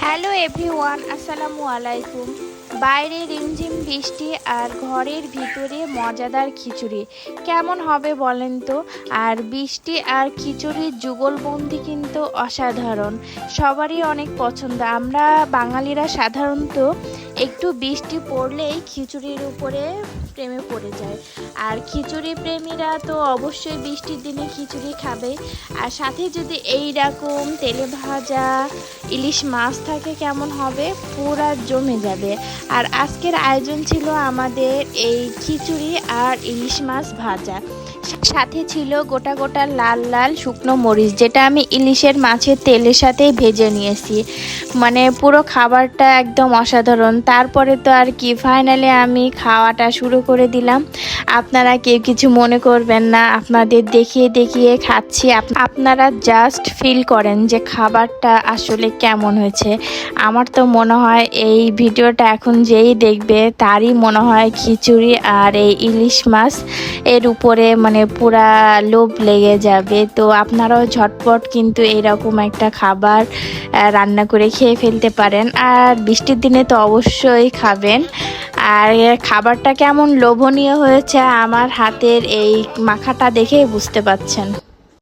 Hello everyone, আসসালামু আলাইকুম। বাইরে রিমঝিম বৃষ্টি আর ঘরের ভিতরে মজাদার খিচুড়ি কেমন হবে বলেন তো। আর বৃষ্টি আর খিচুড়ির যুগলবন্দি কিন্তু অসাধারণ, সবারই অনেক পছন্দ। আমরা বাঙালিরা সাধারণত একটু বৃষ্টি পড়লেই খিচুড়ির উপরে প্রেমে পড়ে যায়। আর খিচুড়ি প্রেমীরা তো অবশ্যই বৃষ্টির দিনে খিচুড়ি খাবে, আর সাথে যদি এই রকম তেলে ভাজা ইলিশ মাছ থাকে কেমন হবে, পুরা জমে যাবে। আর আজকের আয়োজন ছিল আমাদের এই খিচুড়ি আর ইলিশ মাছ ভাজা, সাথে ছিল গোটা গোটা লাল লাল শুকনো মরিচ, যেটা আমি ইলিশের মাছের তেলের সাথেই ভেজে নিয়েছি। মানে পুরো খাবারটা একদম অসাধারণ। তারপরে তো আর কি, ফাইনালি আমি খাওয়াটা শুরু করে দিলাম। আপনারা কেউ কিছু মনে করবেন না, আপনাদের দেখিয়ে দেখিয়ে খাচ্ছি। আপনারা জাস্ট ফিল করেন যে খাবারটা আসলে কেমন হয়েছে। আমার তো মনে হয় এই ভিডিওটা এখন যেই দেখবে তারই মনে হয় খিচুড়ি আর এই ইলিশ মাছ এর উপরে মানে পুরা লোভ লেগে যাবে। তো আপনারাও ঝটপট কিন্তু এরকম একটা খাবার রান্না করে খেয়ে ফেলতে পারেন, আর বৃষ্টির দিনে তো অবশ্যই খাবেন। আর খাবারটা কেমন লোভনীয় হয়েছে আমার হাতের এই মাখাটা দেখেই বুঝতে পাচ্ছেন।